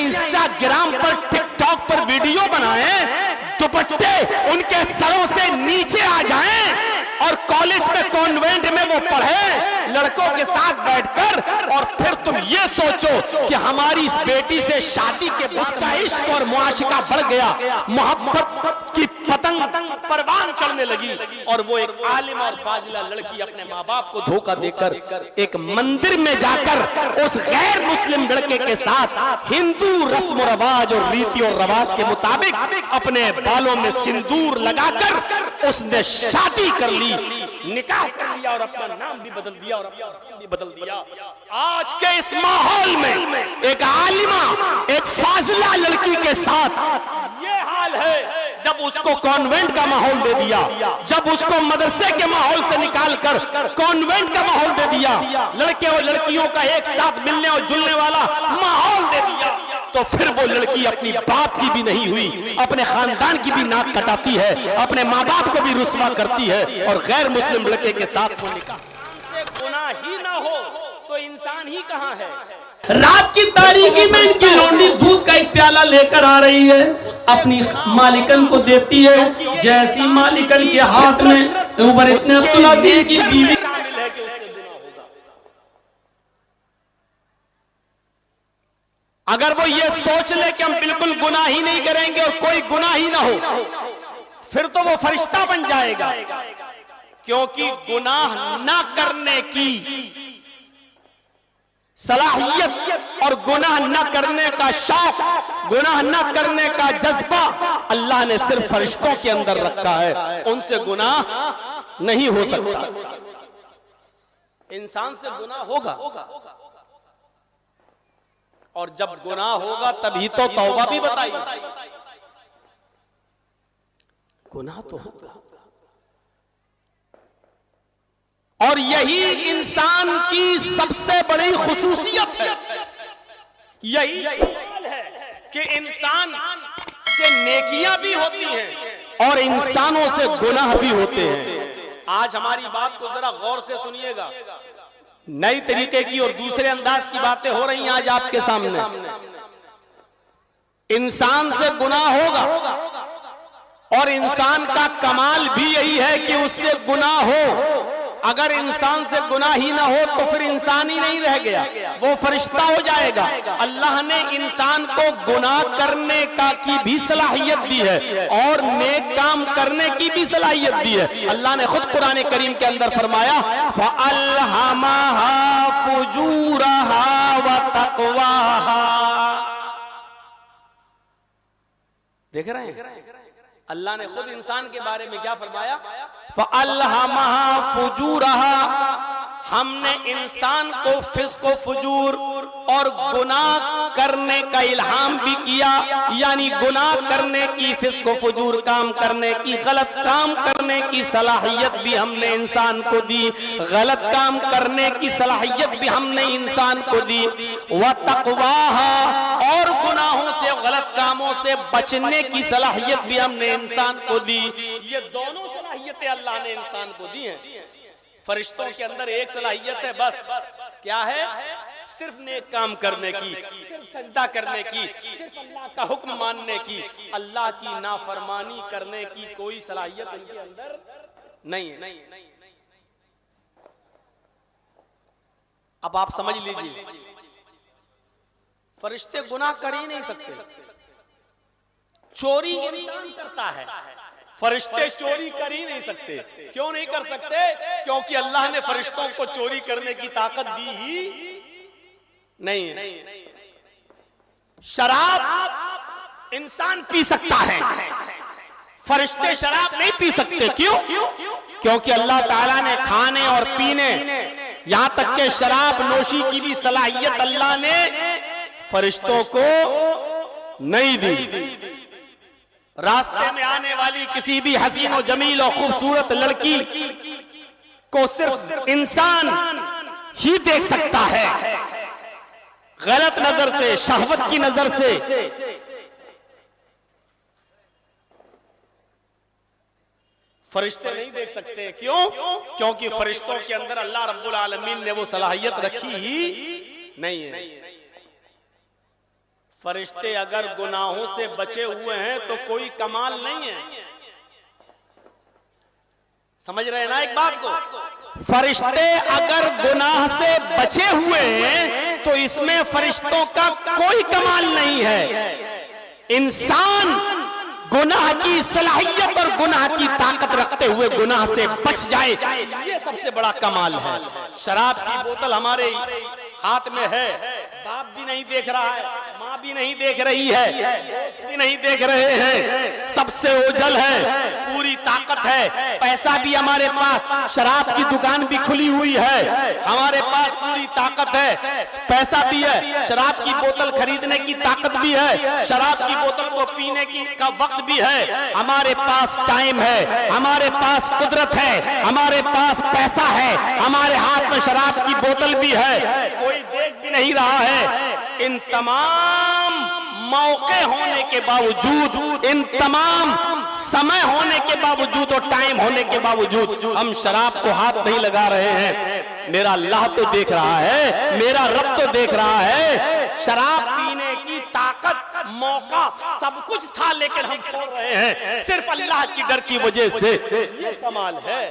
Instagram पर, TikTok पर video बनाएं, दुपट्टे उनके सरों से नीचे आ जाएं और कॉलेज में, कॉन्वेंट में वो पढ़े लड़कों के साथ बैठकर, और फिर तुम ये सोचो कि हमारी इस बेटी से शादी के उसका इश्क और मुआशिका बढ़ गया, मोहब्बत की पतंग परवान चढ़ने लगी, और वो एक आलिम और फाजिला लड़की अपने माँ बाप को धोखा देकर एक मंदिर में जाकर उस गैर मुस्लिम लड़के के साथ हिंदू रस्म रवाज और रीति और रवाज के मुताबिक अपने बालों में सिंदूर लगाकर उसने शादी कर ली, निकाह कर लिया और अपना नाम भी बदल दिया और अपना नाम भी बदल दिया। आज के इस माहौल में एक आलिमा, एक फाजिला लड़की के साथ ये हाल है। जब उसको कॉन्वेंट का माहौल दे दिया, जब उसको मदरसे के माहौल से निकालकर कॉन्वेंट का माहौल दे दिया, लड़के और लड़कियों का एक साथ मिलने और जुलने वाला माहौल दे दिया, तो फिर वो लड़की अपनी बाप की भी नहीं हुई, अपने खानदान की भी नाक कटाती है, अपने माँ बाप को भी रुस्वा करती है, और गैर मुस्लिम लड़के के साथ वो निकाह से गुनाह ही ना हो तो इंसान ही कहाँ है। रात की तारीकी में इसकी लौंडी दूध का एक प्याला लेकर आ रही है, अपनी मालिकन को देती है। जैसी मालिकन के हाथ में उमर इब्न अब्दुल अजीज की बीवी शामिल है कि उससे गुनाह होगा। अगर वो ये सोच ले कि हम बिल्कुल गुनाह ही नहीं करेंगे और कोई गुनाह ही ना हो, फिर तो वो फरिश्ता बन जाएगा, क्योंकि गुनाह ना करने की सलाहियत और गुनाह न करने का शौक, गुनाह न करने का जज्बा अल्लाह ने सिर्फ फरिश्तों के अंदर रखा है, उनसे गुनाह नहीं हो सकता। इंसान से गुनाह होगा, और जब गुनाह होगा तभी तो तौबा भी बताई। गुनाह तो होगा, और यही इंसान की सबसे बड़ी खुसूसियत है। यही है कि इंसान से नेकियां भी होती हैं और इंसानों से गुनाह भी होते हैं। आज हमारी बात को जरा गौर से सुनिएगा, नई तरीके की और दूसरे अंदाज की बातें हो रही हैं आज आपके सामने। इंसान से गुनाह होगा, और इंसान का कमाल भी यही है कि उससे गुनाह हो। अगर इंसान से गुनाह ही ना हो तो फिर इंसान ही नहीं रह गया, वो फरिश्ता हो जाएगा। अल्लाह ने इंसान को गुनाह करने का की भी सलाहियत दी है और नेक काम करने की भी सलाहियत दी है। अल्लाह ने खुद कुरान करीम के अंदर फरमाया, फ़अल्हमहा फुजूरहा व तक़वाहा। देख रहे हैं, अल्लाह ने खुद इंसान के बारे में क्या फरमाया, फ़अल्हमहा फुजूरहा, हमने इंसान को फिस्क व फुजूर और गुनाह करने का इल्हाम भी किया, यानी गुनाह करने की, फिस्क व फुजूर काम करने की, गलत काम करने की सलाहियत भी हमने इंसान को दी, गलत काम करने की सलाहियत भी हमने इंसान को दी। व तक़वाहा, और गुनाहों से, गलत कामों से बचने की सलाहियत भी हमने इंसान को दी। ये दोनों सलाहियतें अल्लाह ने इंसान को दी हैं। फरिश्तों के अंदर एक सलाहियत है बस, क्या है? सिर्फ नेक काम करने की, सिर्फ सजदा करने की, सिर्फ अल्लाह का हुक्म मानने की। अल्लाह की नाफरमानी करने की कोई सलाहियत उनके अंदर नहीं है। अब आप समझ लीजिए, फरिश्ते गुनाह कर ही नहीं सकते। चोरी इंसान करता है, फरिश्ते चोरी कर ही नहीं सकते। क्यों नहीं कर सकते? क्योंकि अल्लाह ने फरिश्तों को चोरी करने की ताकत दी ही नहीं है। शराब इंसान पी सकता है, फरिश्ते शराब नहीं पी सकते। क्यों? क्योंकि अल्लाह ताला ने खाने और पीने, यहां तक के शराब नोशी की भी सलाहियत अल्लाह ने फरिश्तों को नहीं दी। रास्ते में आने वाली किसी भी हसीन और जमील और खूबसूरत लड़की को सिर्फ इंसान ही देख सकता है, गलत नजर से, शहवत की नजर से। फरिश्ते नहीं देख सकते। क्यों? क्योंकि फरिश्तों के अंदर अल्लाह रब्बुल आलमीन ने वो सलाहियत रखी ही नहीं है। फरिश्ते अगर गुनाहों से बचे हुए हैं तो कोई कमाल नहीं है। समझ रहे हैं ना एक बात को? फरिश्ते अगर गुनाह से बचे हुए हैं तो इसमें फरिश्तों का कोई कमाल नहीं है। इंसान गुनाह की सलाहियत और गुनाह की ताकत रखते हुए गुनाह से बच जाए, ये सबसे बड़ा कमाल है। शराब की बोतल हमारे हाथ में है, बाप भी नहीं देख रहा है, माँ भी नहीं देख रही है, दोस्त भी नहीं देख रहे हैं, सबसे ओझल है, पूरी ताकत है, पैसा भी हमारे पास, शराब की दुकान भी खुली हुई है, हमारे पास पूरी ताकत है, पैसा भी है, शराब की बोतल खरीदने की ताकत भी है, शराब की बोतल को पीने की का वक्त भी है, हमारे पास टाइम है, हमारे पास कुदरत है, हमारे पास पैसा है, हमारे हाथ में शराब की बोतल भी है, कोई देख भी नहीं रहा है। इन तमाम मौके होने के बावजूद, इन तमाम समय होने के बावजूद और टाइम होने के बावजूद हम शराब को हाथ नहीं लगा रहे हैं। मेरा अल्लाह तो देख रहा है, मेरा रब तो देख रहा है। शराब पीने की ताकत, मौका सब कुछ था, लेकिन हम छोड़ रहे हैं सिर्फ अल्लाह की डर की वजह से। ये कमाल है,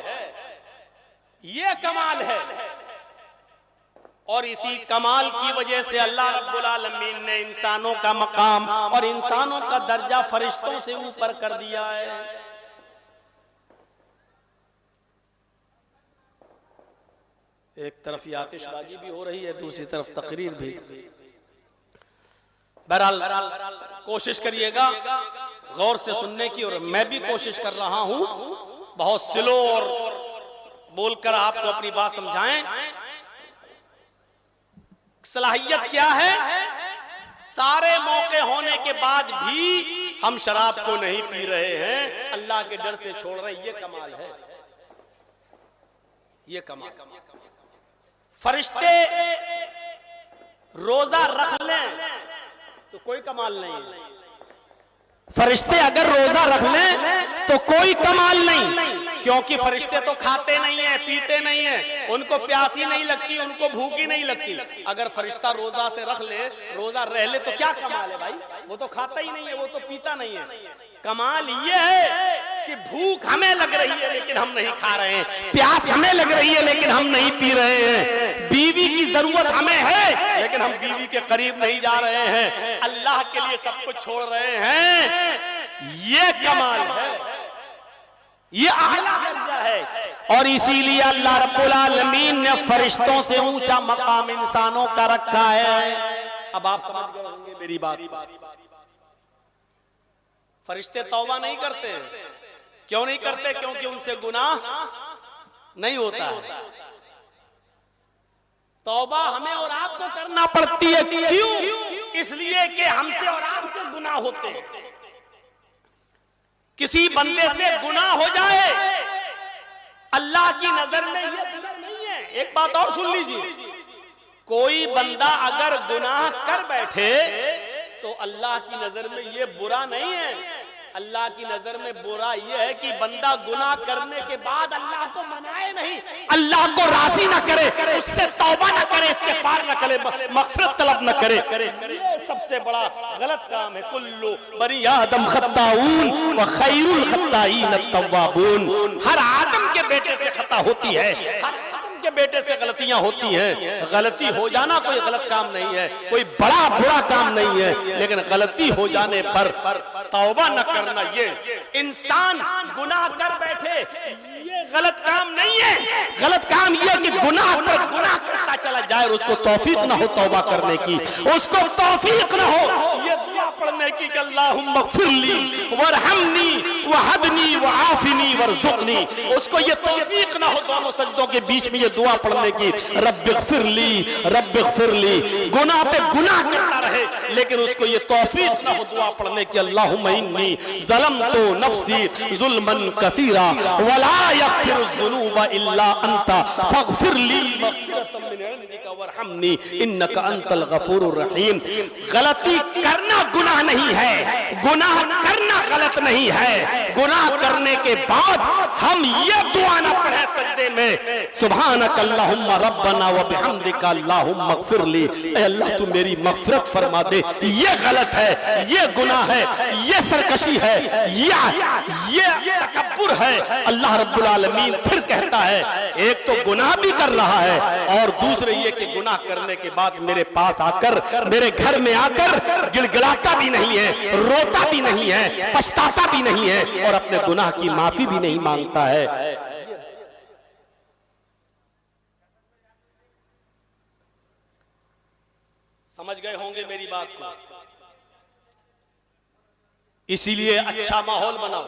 ये कमाल है। और इसी कमाल की वजह से अल्लाह रब्बुल आलमीन ने इंसानों का मकाम और इंसानों का दर्जा फरिश्तों से ऊपर कर दिया है। एक तरफ ये आतिशबाजी भी हो रही है, दूसरी तरफ तकरीर भी। बहरहाल कोशिश करिएगा गौर से सुनने की, और मैं भी कोशिश कर रहा हूं बहुत स्लो और बोलकर आपको अपनी बात समझाएं। सलाहियत क्या है? सारे मौके होने के बाद भी हम शराब को नहीं पी रहे हैं, अल्लाह के डर से छोड़ रहे हैं। ये कमाल है, ये कमाल। फरिश्ते रोजा रख लें तो कोई कमाल नहीं है। फरिश्ते अगर रोजा रख लें तो कोई कमाल नहीं, क्योंकि फरिश्ते तो खाते नहीं है, पीते नहीं है, उनको प्यासी नहीं लगती, उनको भूखी नहीं लगती। अगर फरिश्ता रोजा से रख ले, रोजा रह ले तो क्या कमाल है भाई? वो तो खाता ही नहीं है, वो तो पीता नहीं है। कमाल ये है कि भूख हमें लग रही है लेकिन हम नहीं खा रहे हैं, प्यास हमें लग रही है लेकिन हम नहीं पी रहे हैं, बीवी की जरूरत हमें है लेकिन हम बीवी के करीब नहीं जा रहे हैं, अल्लाह के लिए सब कुछ छोड़ रहे हैं। ये कमाल है, ये आला दर्जा है। और इसीलिए अल्लाह रब्बुल आलमीन ने फरिश्तों से ऊंचा मकाम इंसानों का रखा है। अब आप समझ गए होंगे मेरी बात। फरिश्ते तौबा नहीं करते हैं। क्यों नहीं करते? क्योंकि उनसे गुनाह नहीं होता है। तौबा हमें और आपको करना पड़ती है। क्यों? इसलिए कि हमसे और आपसे गुनाह होते हैं। किसी बंदे से गुनाह हो जाए, अल्लाह की नजर में ये बुरा नहीं है। एक बात और सुन लीजिए, कोई बंदा अगर गुनाह कर बैठे तो अल्लाह की नजर में ये बुरा नहीं है। अल्लाह की नजर में बुरा ये है कि बंदा गुनाह करने के बाद अल्लाह को मनाए नहीं, अल्लाह को राजी ना करे, उससे तौबा ना करे, इस्तिग़फ़ार ना करे, मग़फ़िरत तलब ना करे। ये सबसे बड़ा गलत काम है। कुल्लु बनी आदम खत्ताऊन व खैरुल खत्ताईन अत-तव्वाबून। हर आदम के बेटे से खता होती है, हर के बेटे से गलतियां होती हैं। गलती हो जाना कोई गलत काम नहीं है, कोई बड़ा बुरा काम नहीं है, लेकिन गलती हो जाने पर तौबा न करना, ये इंसान गुनाह कर बैठे, ये गलत काम नहीं है। गलत काम ये कि गुनाह पर गुनाह करता चला जाए और उसको तौफीक ना हो तौबा करने की, उसको तौफीक ना हो ये दुआ पढ़ने की कि अल्लाहुम्मा ग़फ़िरली वरहमनी वहदनी वआफ़िनी वरज़ुक़नी, उसको ये तौफीक ना हो दोनों सजदों के बीच में ये दुआ पढ़ने की, रब्बिग़फ़िरली। गुनाह पे गुनाह करता रहे लेकिन उसको ये तौफीक ना हो दुआ पढ़ने की, अल्लाहुम्मा इन्नी ज़लमतु नफ़्सी ज़ुल्मन कसीरा वला यग़फ़िरुज़्ज़ुनूबा इल्ला अंता फ़ग़फ़िरली मग़फ़िरतम मिन इंदिका वरहमनी इन्नका अंतल गफ़ूरुर रहीम। गलती करना गुनाह नहीं है, गुनाह करना गलत गलत नहीं है। गुनाह करने के बाद हम ये दुआ ना पढ़े सजदे में, सुभानक अल्लाहुम्मा रब्बना व बिहम्दिका अल्लाहुम्मा इग़फिरली, ऐ अल्लाह तू मेरी मग़फ़िरत फरमा दे, ये गलत है, ये गुनाह है, ये सरकशी है, ये तकब्बुर है। अल्लाह रब्बुल आलमीन फिर कहता है, एक तो गुनाह भी कर रहा है और दूसरे ये कि गुनाह करने के बाद मेरे पास आकर, मेरे घर में आकर गिड़गिड़ाता भी नहीं है, रोता भी नहीं है, पछताता भी नहीं है और अपने गुनाह की माफी भी नहीं मांगता है। समझ गए होंगे मेरी बात को। इसीलिए अच्छा माहौल बनाओ,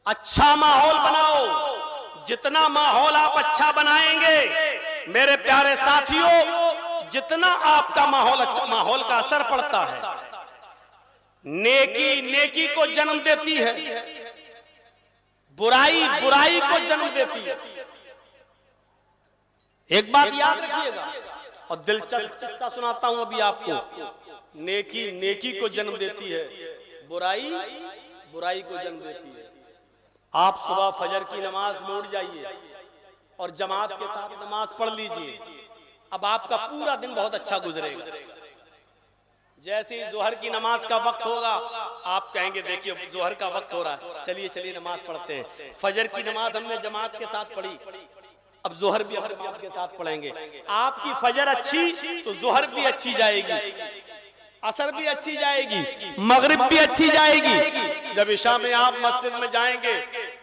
अच्छा माहौल बनाओ। जितना माहौल आप अच्छा बनाएंगे मेरे प्यारे साथियों, जितना आपका माहौल अच्छा, माहौल का असर पड़ता है। नेकी नेकी को जन्म देती है, बुराई बुराई को जन्म देती है। एक बात याद रखिएगा और दिलचस्प किस्सा सुनाता हूं अभी आपको। नेकी नेकी को जन्म देती है, बुराई बुराई को जन्म देती है। आप सुबह फजर की नमाज में उठ जाइए और जमात के साथ नमाज पढ़ लीजिए। अब आपका पूरा दिन बहुत अच्छा गुजरेगा। जैसे ही जोहर की नमाज का वक्त होगा, आप कहेंगे देखिए जोहर का वक्त हो रहा है, चलिए चलिए नमाज पढ़ते हैं। फजर की नमाज हमने जमात के साथ पढ़ी, अब जोहर भी हम जमात के साथ पढ़ेंगे। आपकी फजर अच्छी तो जोहर भी अच्छी जाएगी, असर भी अच्छी जाएगी, मगरिब भी अच्छी जाएगी। जब इशा में आप मस्जिद में जाएंगे,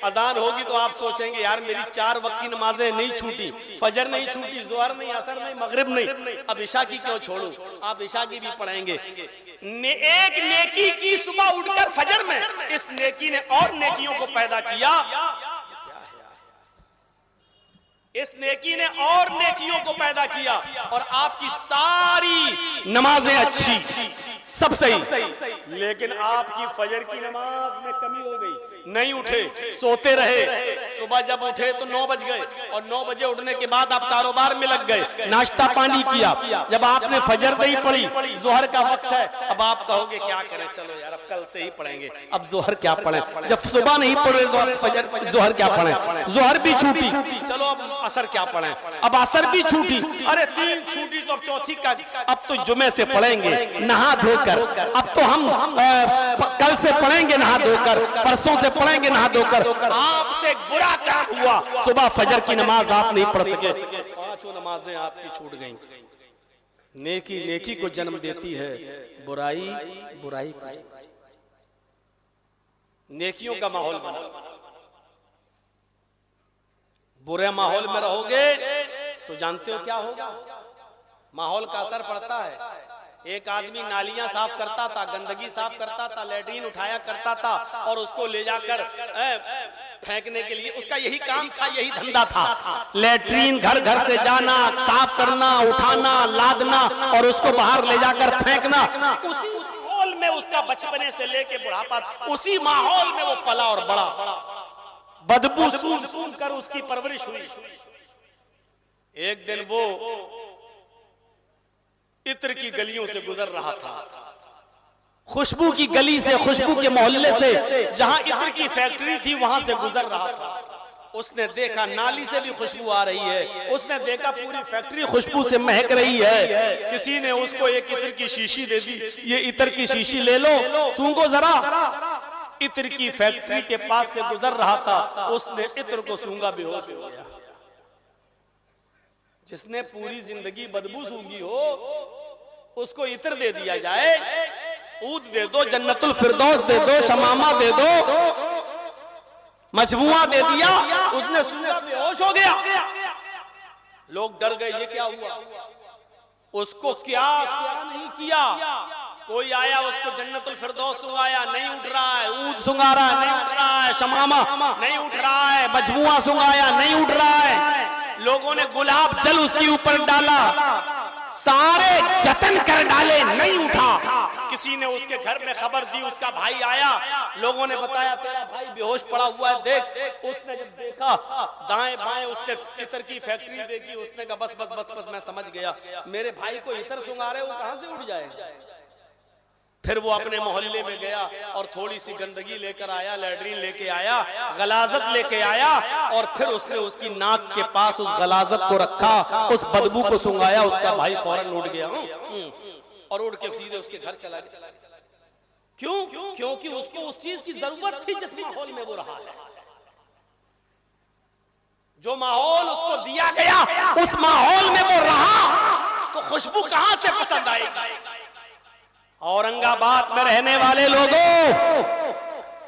अजान होगी तो आप सोचेंगे यार मेरी 4 वक्त की नमाजें नहीं छूटी, फजर नहीं छूटी, जोहर नहीं, असर नहीं, मगरिब नहीं, अब इशा की क्यों छोड़ूं। आप इशा की भी पढ़ेंगे। एक नेकी की सुबह उठकर फजर में, इस नेकी ने और नेकियों को पैदा किया। इस नेकी ने और नेकियों को पैदा किया और आपकी सारी नमाजें अच्छी, सब सही। लेकिन आपकी फजर की नमाज में कमी हो गई, नहीं उठे, सोते रहे। सुबह जब उठे तो 9 बज गए और 9 बजे उठने के बाद आप कारोबार में लग गए, नाश्ता पानी किया। जब आपने फजर नहीं पढ़ी, जोहर का वक्त है, अब आप कहोगे क्या करें, चलो यार अब कल से ही पढ़ेंगे। अब जोहर क्या पढ़ें, जब सुबह नहीं पढ़े तो फजर जोहर क्या पढ़ें, जोहर भी छूटी, चलो अब असर क्या पढ़ें, अब असर भी छूटी, अरे 3 छूटी तो अब चौथी का, अब तो जुमे से पढ़ेंगे नहा धोकर, अब तो हम कल से पढ़ेंगे नहा धोकर, परसों से पढ़ेंगे नहा धोकर। आपसे बुरा काम हुआ, सुबह फजर की नमाज आप नहीं पढ़ सके, 5 नमाजें आपकी छूट गईं। नेकी नेकी को जन्म देती है, बुराई बुराई को। नेकियों का माहौल बना। बुरे माहौल में रहोगे तो जानते हो क्या होगा, माहौल का असर पड़ता है। एक आदमी नालियां साफ करता था, गंदगी साफ करता था, लैट्रीन उठाया करता था और उसको ले जाकर फेंकने के लिए, उसका यही काम था, यही धंधा था। लैट्रीन घर घर से जाना, साफ करना, उठाना, लादना और उसको बाहर ले जाकर फेंकना। उसी माहौल में उसका बचपने से लेके बुढ़ापा, उसी माहौल में वो पला और बड़ा। बदबू सूंघ कर उसकी परवरिश हुई। एक दिन वो इत्र की गलियों से गुजर रहा था, खुशबू की गली से, खुशबू के मोहल्ले से, जहां इत्र की फैक्ट्री थी वहां से गुजर रहा था। उसने देखा नाली से भी खुशबू आ रही है, उसने देखा पूरी फैक्ट्री खुशबू से महक रही है। किसी ने उसको एक इत्र की शीशी दे दी, ये इत्र की शीशी ले लो, सूंघो जरा। इत्र की फैक्ट्री के पास से गुजर रहा था, उसने इत्र को सूंघा, बेहोश हो गया। जिसने पूरी जिंदगी बदबू सूंघी हो उसको इत्र दे दिया जाए, ऊद दे दो, जन्नतुल फिरदौस दे दो, शमामा दे दो, मजमुआ दे दिया, उसने सूंघा, बेहोश हो गया। लोग डर गए, ये क्या हुआ। उसको क्या नहीं किया। कोई आया उसको जन्नतुल फिरदौस सुंघाया, नहीं उठ रहा है, ऊद सुंघा रहा है, नहीं उठ रहा है, शमामा नहीं उठ रहा है, मजमुआ सुंघाया, नहीं उठ रहा है। लोगों ने गुलाब जल उसके ऊपर डाला, सारे जतन कर डाले, नहीं उठा। किसी ने उसके घर में खबर दी, उसका भाई आया, लोगों ने बताया तेरा भाई बेहोश पड़ा हुआ है, देख। उसने जब देखा दाएं बाएं, उसने इत्र की फैक्ट्री देखी, उसने कहा बस बस बस बस मैं समझ गया, मेरे भाई को इत्र सुंघा रहे, वो कहां से उठ जाएगा। फिर वो अपने मोहल्ले में गया और थोड़ी सी गंदगी लेकर आया, लैट्रीन लेके आया, गलाजत लेके आया, और फिर उसने उसकी नाक के पास उस गलाजत को रखा, उस बदबू को सुंघाया। उसका भाई फौरन उठ गया और उठ के सीधे उसके घर चला गया। क्यों? क्योंकि उसको उस चीज की जरूरत थी जिस माहौल में वो रहा है। जो माहौल उसको दिया गया उस माहौल में वो रहा तो खुशबू कहां से पसंद आएगी? औरंगाबाद में रहने वाले लोगों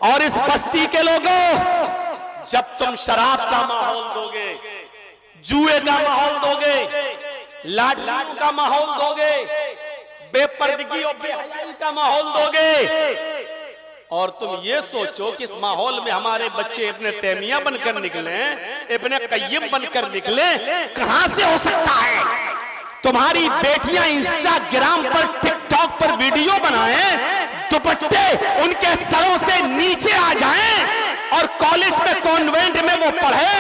और इस बस्ती के लोगों, जब तुम शराब का माहौल दोगे, जुए का माहौल दोगे, लाडलाड का माहौल दोगे, बेपर्दगी और बेहयाई का माहौल दोगे, और तुम ये सोचो कि इस माहौल में हमारे बच्चे इब्ने तैमिया बनकर निकले, इब्ने कय्यम बनकर निकले, कहां से हो सकता है? तुम्हारी बेटियां इंस्टाग्राम पर, टिकटॉक पर वीडियो बनाएं, दुपट्टे उनके सरों से नीचे आ जाएं और कॉलेज में, कॉन्वेंट में वो पढ़े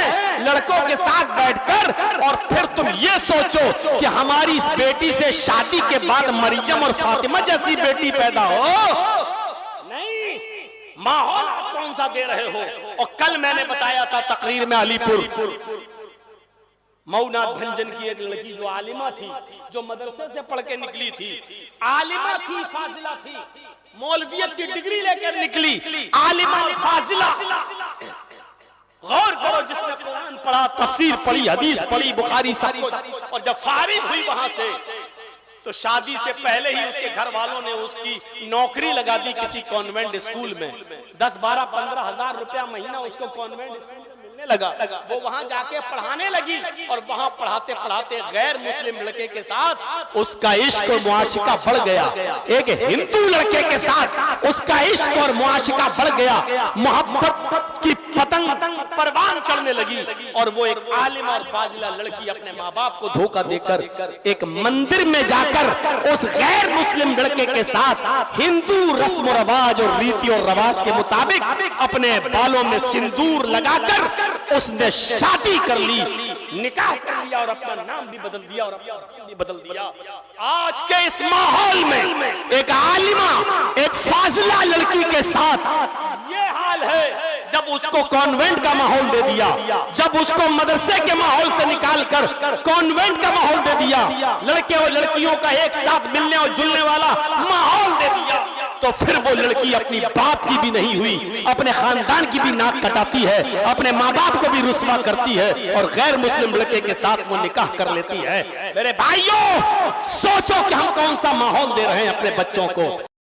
लड़कों के साथ बैठकर, और फिर तुम ये सोचो कि हमारी इस बेटी से शादी के बाद मरियम और फातिमा जैसी बेटी पैदा हो। नहीं, माहौल आप कौन सा दे रहे हो? और कल मैंने बताया था तकरीर में, अलीपुर मऊनाथ भंजन की एक लड़की जो आलिमा थी, जो मदरसे से पढ़ के निकली थी, आलिमा थी, फाजिला थी, मौलवियत की डिग्री लेकर निकली, आलिमा फाजिला। गौर करो, जिसने कुरान पढ़ा, तफसीर पढ़ी, हदीस पढ़ी, बुखारी सब कुछ, और जब फारिग हुई वहां से तो शादी से पहले ही उसके घर वालों ने उसकी नौकरी लगा दी किसी कॉन्वेंट स्कूल में। 10-12-15 हजार रुपया महीना उसको कॉन्वेंट स्कूल में मिलने लगा। वो वहां जाके पढ़ाने लगी और वहां पढ़ाते पढ़ाते गैर मुस्लिम लड़के के साथ उसका इश्क और मुआशिका बढ़ गया। एक हिंदू लड़के के साथ उसका इश्क और मुआशिका बढ़ गया। मोहब्बत की पतंग परवान चढ़ने लगी और वो एक आलिम और फाजिला लड़की अपने माँ बाप को धोखा देकर एक मंदिर में जाकर उस गैर मुस्लिम लड़के के साथ हिंदू रस्म रवाज और रीति और रवाज के मुताबिक अपने बालों में सिंदूर लगाकर उसने शादी कर ली, निकाह कर लिया और अपना नाम भी बदल दिया और अपना नाम भी बदल दिया। आज के इस माहौल में एक आलिमा, एक फाजिला लड़की के साथ ये हाल है। जब उसको कॉन्वेंट का माहौल दे दिया, जब उसको मदरसे के माहौल से निकालकर कॉन्वेंट का माहौल दे दिया, लड़के और लड़कियों का एक साथ मिलने और जुलने वाला माहौल दे दिया, तो फिर वो लड़की अपनी बाप की भी नहीं हुई, अपने खानदान की भी नाक कटाती है, अपने माँ बाप को भी रुस्वा करती है और गैर मुस्लिम लड़के के साथ वो निकाह कर लेती है। मेरे भाइयों, सोचो कि हम कौन सा माहौल दे रहे हैं अपने बच्चों को।